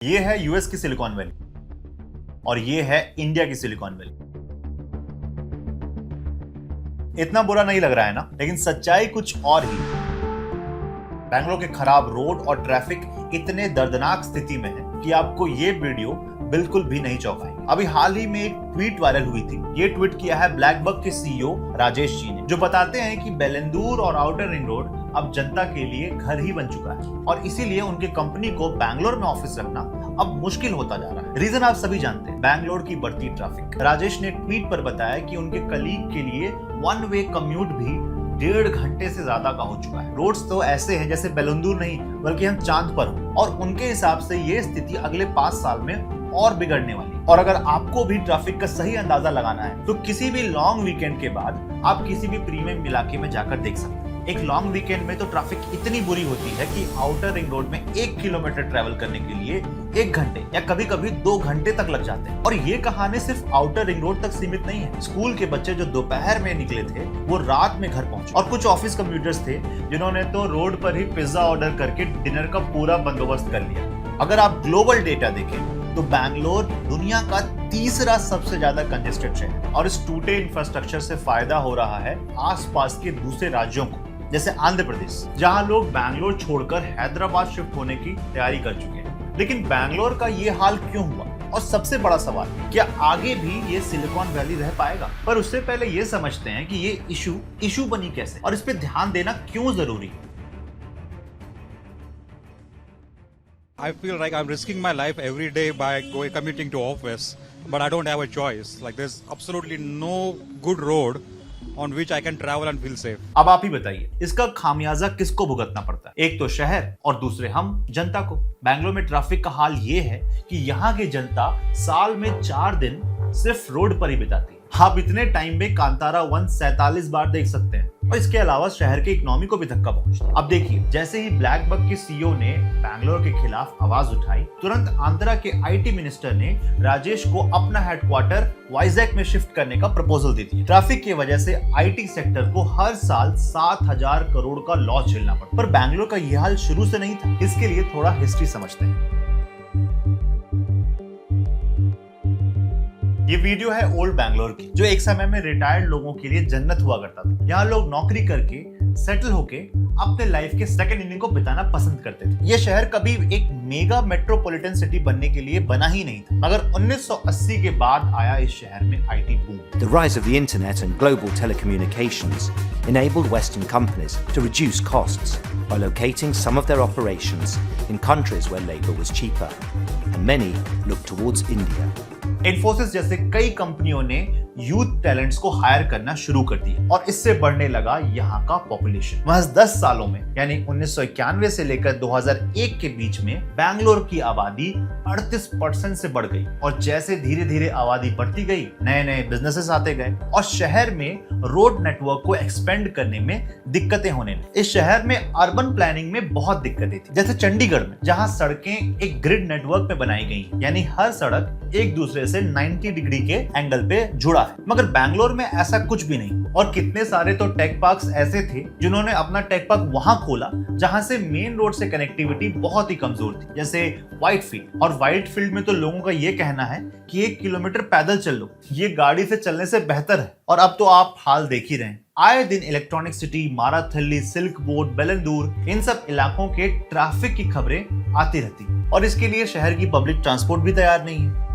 ये है यूएस की सिलिकॉन वैली और ये है इंडिया की सिलिकॉन वैली। इतना बुरा नहीं लग रहा है ना, लेकिन सच्चाई कुछ और ही है। बैंगलोर के खराब रोड और ट्रैफिक इतने दर्दनाक स्थिति में है कि आपको ये वीडियो बिल्कुल भी नहीं चौंकाएगी। अभी हाल ही में एक ट्वीट वायरल हुई थी। ये ट्वीट किया है ब्लैकबक के सीईओ राजेश जी ने, जो बताते हैं कि बेलंदूर और आउटर रिंग रोड अब जनता के लिए घर ही बन चुका है और इसीलिए उनके कंपनी को बैंगलोर में ऑफिस रखना अब मुश्किल होता जा रहा है। रीजन आप सभी जानते हैं, बैंगलोर की बढ़ती ट्रैफिक। राजेश ने ट्वीट पर बताया कि उनके कलीग के लिए वन वे कम्यूट भी 1.5 घंटे से ज्यादा का हो चुका है। रोड्स तो ऐसे हैं जैसे बेलंदूर नहीं बल्कि हम चांद पर हो, और उनके हिसाब से ये स्थिति अगले 5 साल में और बिगड़ने वाली है। और अगर आपको भी ट्रैफिक का सही अंदाजा लगाना है तो किसी भी लॉन्ग वीकेंड के बाद आप किसी भी प्रीमियम इलाके में जाकर देख सकते हैं। एक लॉन्ग वीकेंड में तो ट्रैफिक इतनी बुरी होती है कि आउटर रिंग रोड में 1 किलोमीटर ट्रेवल करने के लिए 1 घंटे या कभी कभी 2 घंटे तक लग जाते हैं। और ये कहानी सिर्फ आउटर रिंग रोड तक सीमित नहीं है। स्कूल के बच्चे जो दोपहर में निकले थे वो रात में घर पहुंचे, और कुछ ऑफिस कम्यूटर्स थे जिन्होंने तो रोड पर ही पिज्जा ऑर्डर करके डिनर का पूरा बंदोबस्त कर लिया। अगर आप ग्लोबल डेटा देखें तो बैंगलोर दुनिया का तीसरा सबसे ज्यादा कंजेस्टेड शहर है, और इस टूटे इंफ्रास्ट्रक्चर से फायदा हो रहा है आसपास के दूसरे राज्यों को, जैसे आंध्र प्रदेश, जहां लोग बैंगलोर छोड़कर हैदराबाद शिफ्ट होने की तैयारी कर चुके हैं। लेकिन बैंगलोर का ये हाल क्यों हुआ, और सबसे बड़ा सवाल, क्या आगे भी ये सिलिकॉन वैली रह पाएगा? पर उससे पहले ये समझते हैं कि ये इशू बनी कैसे और इस पे ध्यान देना क्यों जरूरी है। I feel like I'm risking my life every day by commuting to office, but I don't have a choice. Like there's absolutely no good road on which I can travel and feel safe. अब आप ही बताइए, इसका खामियाजा किसको भुगतना पड़ता है? एक तो शहर और दूसरे हम जनता को। बैंगलोर में ट्रैफिक का हाल ये है कि यहाँ की जनता साल में 4 दिन सिर्फ रोड पर ही बिताती है। आप इतने टाइम में कांतारा 1 47 बार देख सकते हैं, और इसके अलावा शहर के इकोनॉमी को भी धक्का पहुंचता है। अब देखिए, जैसे ही ब्लैकबक के सीईओ ने बैंगलोर के खिलाफ आवाज उठाई, तुरंत आंध्रा के आईटी मिनिस्टर ने राजेश को अपना हेडक्वार्टर वाइजैक में शिफ्ट करने का प्रपोजल दे दिया। ट्रैफिक की वजह से आईटी सेक्टर को हर साल 7,000 करोड़ का लॉस झेलना पड़ता। पर बैंगलोर का यह हाल शुरू से नहीं था। इसके लिए थोड़ा हिस्ट्री समझते हैं। ये वीडियो है ओल्ड बैंगलोर की, जो एक समय में रिटायर्ड लोगों के लिए जन्नत हुआ करता था। यहाँ लोग नौकरी करके सेटल होके अपने लाइफ के सेकंड इनिंग को बिताना पसंद करते थे। ये शहर कभी एक मेगा मेट्रोपॉलिटन सिटी बनने के लिए बना ही नहीं था, मगर 1980 के बाद आया इस शहर में IT boom. The rise of the internet and global telecommunications enabled Western companies to reduce costs by locating some of their operations in countries where labor was cheaper, and many looked towards India. Infosys जैसे कई कंपनियों ने youth talents को higher करना शुरू कर दिया, और इससे बढ़ने लगा यहाँ का पॉपुलेशन। महज 10 सालों में, यानी 1991 से लेकर 2001 के बीच में बैंगलोर की आबादी 38% से बढ़ गई। और जैसे धीरे धीरे आबादी बढ़ती गई, नए नए बिजनेसेस आते गए, और शहर में रोड नेटवर्क को एक्सपेंड करने में दिक्कतें होने लगी। इस शहर में अर्बन प्लानिंग में बहुत दिक्कतें थी, जैसे चंडीगढ़ में, जहाँ सड़कें एक ग्रिड नेटवर्क में बनाई गई, यानी हर सड़क एक दूसरे से 90 डिग्री के एंगल पे जुड़ा है। मगर बैंगलोर में ऐसा कुछ भी नहीं, और कितने सारे तो टेक पार्क्स ऐसे थे जिन्होंने अपना टेक पार्क वहां खोला जहां से मेन रोड से कनेक्टिविटी बहुत ही कमजोर थी, जैसे व्हाइटफील्ड। और व्हाइटफील्ड में तो लोगों का ये कहना है कि 1 किलोमीटर पैदल चल लो, ये गाड़ी से चलने से बेहतर है। और अब तो आप हाल देख ही रहे हैं, आए दिन Electronic City, Marathahalli, Silk Board, Bellandur, इन सब इलाकों के ट्रैफिक की खबरें आती रहती, और इसके लिए शहर की पब्लिक ट्रांसपोर्ट भी तैयार नहीं है।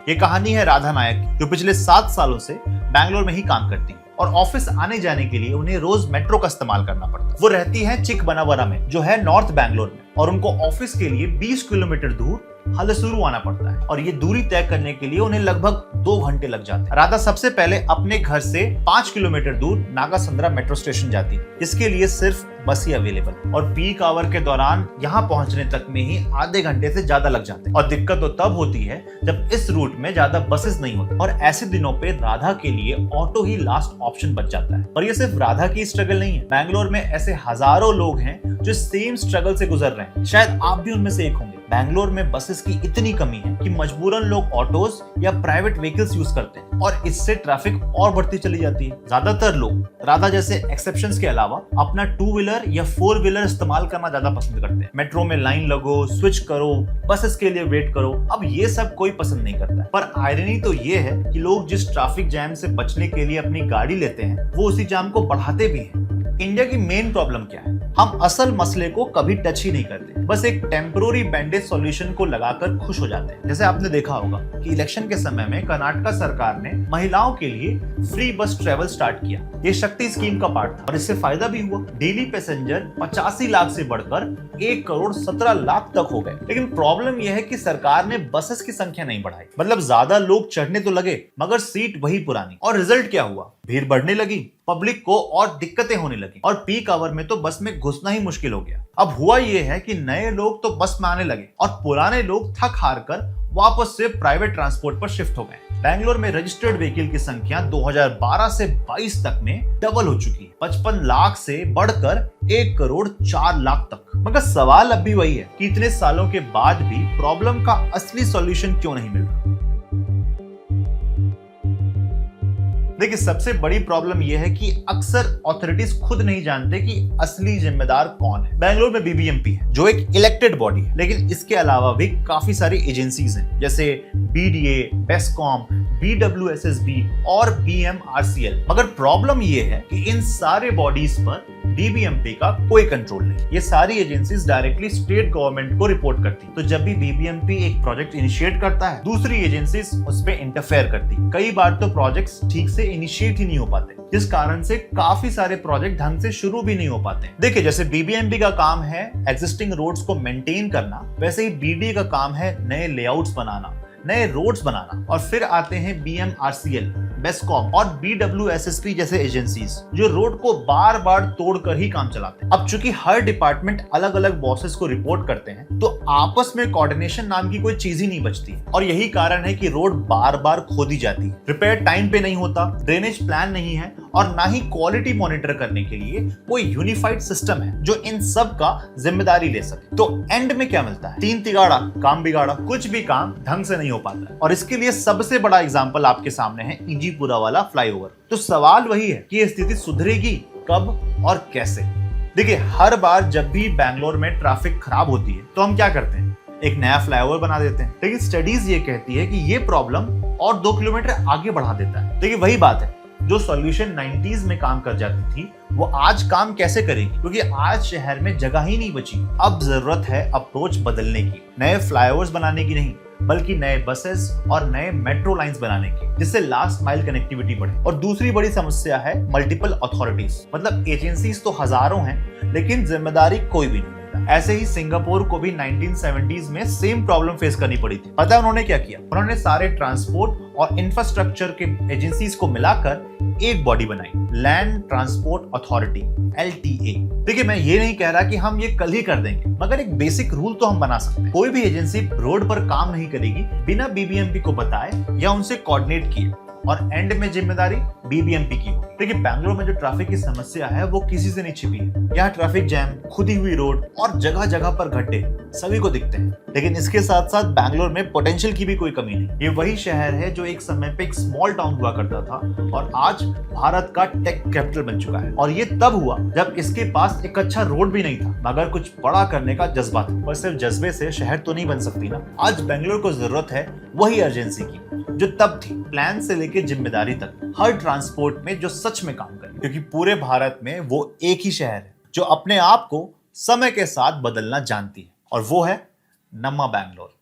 ये कहानी है राधा नायक की, जो पिछले 7 सालों से बैंगलोर में ही काम करती है, और ऑफिस आने जाने के लिए उन्हें रोज मेट्रो का इस्तेमाल करना पड़ता है। वो रहती है चिकबनावरा में, जो है नॉर्थ बैंगलोर में, और उनको ऑफिस के लिए 20 किलोमीटर दूर हलसूरू आना पड़ता है, और ये दूरी तय करने के लिए उन्हें लगभग 2 घंटे लग जाते हैं। राधा सबसे पहले अपने घर से 5 किलोमीटर दूर नागासंद्रा मेट्रो स्टेशन जाती है। इसके लिए सिर्फ बस ही अवेलेबल, और पीक आवर के दौरान यहाँ पहुंचने तक में ही आधे घंटे से ज्यादा लग जाते हैं। और दिक्कत तो तब होती है जब इस रूट में ज्यादा बसेस नहीं होती, और ऐसे दिनों पे राधा के लिए ऑटो ही लास्ट ऑप्शन बच जाता है। और ये सिर्फ राधा की स्ट्रगल नहीं है, बैंगलोर में ऐसे हजारों लोग हैं जो सेम स्ट्रगल से गुजर रहे हैं। शायद आप भी उनमें से एक होंगे। बैंगलोर में बसेस की इतनी कमी है कि मजबूरन लोग ऑटोज या प्राइवेट व्हीकल्स यूज करते हैं, और इससे ट्रैफिक और बढ़ती चली जाती है। ज्यादातर लोग राधा जैसे एक्सेप्शंस के अलावा अपना 2 व्हीलर या 4 व्हीलर इस्तेमाल करना ज्यादा पसंद करते हैं। मेट्रो में लाइन लगो, स्विच करो, बसेस के लिए वेट करो, अब ये सब कोई पसंद नहीं करता है। पर आयरनी तो ये है कि लोग जिस ट्रैफिक जैम से बचने के लिए अपनी गाड़ी लेते हैं वो उसी जाम को बढ़ाते भी हैं। इंडिया की मेन प्रॉब्लम क्या है? हम असल मसले को कभी टच ही नहीं करते, बस एक टेम्पररी बैंडेज सॉल्यूशन को लगाकर खुश हो जाते हैं। जैसे आपने देखा होगा कि इलेक्शन के समय में कर्नाटक सरकार ने महिलाओं के लिए फ्री बस ट्रेवल स्टार्ट किया। ये शक्ति स्कीम का पार्ट था और इससे फायदा भी हुआ। डेली पैसेंजर 85 लाख से बढ़कर 1 करोड़ 17 लाख तक हो गए। लेकिन प्रॉब्लम यह है कि सरकार ने बसेस की संख्या नहीं बढ़ाई, मतलब ज्यादा लोग चढ़ने तो लगे मगर सीट वही पुरानी। और रिजल्ट क्या हुआ? भीड़ बढ़ने लगी, पब्लिक को और दिक्कतें होने लगी और पीक आवर में तो बस में घुसना ही मुश्किल हो गया। अब हुआ ये है कि नए लोग तो बस में आने लगे और पुराने लोग थक हार कर वापस से प्राइवेट ट्रांसपोर्ट पर शिफ्ट हो गए। बेंगलोर में रजिस्टर्ड व्हीकल की संख्या 2012 से 22 तक में डबल हो चुकी है, 55 लाख से बढ़कर 1 करोड़ 4 लाख तक। मगर सवाल अब भी वही है कि इतने सालों के बाद भी प्रॉब्लम का असली सॉल्यूशन क्यों नहीं मिल रहा? देखिए, सबसे बड़ी प्रॉब्लम यह है कि अक्सर अथॉरिटीज खुद नहीं जानते कि असली जिम्मेदार कौन है। बेंगलोर में बीबीएमपी है जो एक इलेक्टेड बॉडी है, लेकिन इसके अलावा भी काफी सारी एजेंसीज हैं जैसे बीडीए, बेस्कॉम, बीडब्ल्यूएसएसबी और बीएमआरसीएल। मगर प्रॉब्लम यह है कि इन सारे बॉडीज पर बीबीएमपी का कोई कंट्रोल नहीं। ये सारी एजेंसीज डायरेक्टली स्टेट गवर्नमेंट को रिपोर्ट करती। तो जब भी बीबीएमपी एक प्रोजेक्ट इनिशिएट करता है, दूसरी एजेंसीज उस पे इंटरफेयर करती। कई बार तो प्रोजेक्ट्स ठीक से इनिशिएट ही नहीं हो पाते, जिस कारण से काफी सारे प्रोजेक्ट ढंग से शुरू भी नहीं हो पाते। देखिए, जैसे बीबीएमपी का काम है एग्जिस्टिंग रोड्स को मेंटेन करना, वैसे ही बीडीए का काम है नए लेआउट्स बनाना, नए रोड्स बनाना। और फिर आते हैं बीएमआरसीएल, बेस्कॉम और बीडब्ल्यूएसएसपी जैसे एजेंसीज जो रोड को बार बार तोड़कर ही काम चलाते हैं। अब चूंकि हर डिपार्टमेंट अलग अलग बॉसेस को रिपोर्ट करते हैं, तो आपस में कोऑर्डिनेशन नाम की कोई चीज ही नहीं बचती। और यही कारण है कि रोड बार बार खोदी जाती है, रिपेयर टाइम पे नहीं होता, ड्रेनेज प्लान नहीं है और ना ही क्वालिटी मॉनिटर करने के लिए कोई यूनिफाइड सिस्टम है जो इन सब का जिम्मेदारी ले सके। तो एंड में क्या मिलता है? 3 तिगाड़ा, काम बिगाड़ा। कुछ भी काम ढंग से नहीं हो पाता है। और इसके लिए सबसे बड़ा एग्जांपल आपके सामने है इंजीपुरा वाला फ्लाईओवर। तो सवाल वही है कि ये स्थिति सुधरेगी कब और कैसे? देखिए, हर बार जब भी बैंगलोर में ट्रैफिक खराब होती है तो हम क्या करते हैं? एक नया फ्लाईओवर बना देते हैं। लेकिन स्टडीज ये कहती है कि ये प्रॉब्लम और 2 किलोमीटर आगे बढ़ा देता है। देखिए, वही बात है, जो सॉल्यूशन 90s में काम कर जाती थी वो आज काम कैसे करेगी? क्योंकि आज शहर में जगह ही नहीं बची। अब जरूरत है अप्रोच बदलने की, नए फ्लाईओवर्स बनाने की नहीं, बल्कि नए बसेस और नए मेट्रो लाइंस बनाने की, जिससे लास्ट माइल कनेक्टिविटी बढ़े। और दूसरी बड़ी समस्या है मल्टीपल अथॉरिटीज, मतलब एजेंसीज तो हजारों हैं लेकिन जिम्मेदारी कोई भी नहीं। ऐसे ही सिंगापुर को भी 1970s में सेम प्रॉब्लम फेस करनी पड़ी थी। पता है उन्होंने क्या किया? उन्होंने सारे ट्रांसपोर्ट और इंफ्रास्ट्रक्चर के एजेंसीज को मिलाकर एक बॉडी बनाई, लैंड ट्रांसपोर्ट अथॉरिटी, LTA। देखिए, मैं ये नहीं कह रहा कि हम ये कल ही कर देंगे, मगर एक बेसिक रूल तो हम बना सकते हैं। कोई भी एजेंसी रोड पर काम नहीं करेगी बिना बीबीएमपी को बताए या उनसे कोऑर्डिनेट किए, और एंड में जिम्मेदारी बीबीएमपी की हो। देखिए, बैंगलोर में जो ट्रैफिक की समस्या है वो किसी से नहीं छिपी है। यहाँ ट्रैफिक जैम, खुदी हुई रोड और जगह जगह पर गड्ढे सभी को दिखते हैं। लेकिन इसके साथ साथ बैंगलोर में पोटेंशियल की भी कोई कमी नहीं। ये वही शहर है जो एक समय पे एक स्मॉल टाउन हुआ करता था और आज भारत का टेक कैपिटल बन चुका है। और ये तब हुआ जब इसके पास एक अच्छा रोड भी नहीं था, मगर कुछ बड़ा करने का जज्बा था। पर सिर्फ जज्बे से शहर तो नहीं बन सकती ना। आज बैंगलोर को जरूरत है वही अर्जेंसी की जो तब थी, प्लान से लेकर जिम्मेदारी तक, हर ट्रांसपोर्ट में जो सच में काम करे। क्योंकि पूरे भारत में वो एक ही शहर है जो अपने आप को समय के साथ बदलना जानती है, और वो है नम्मा बैंगलोर।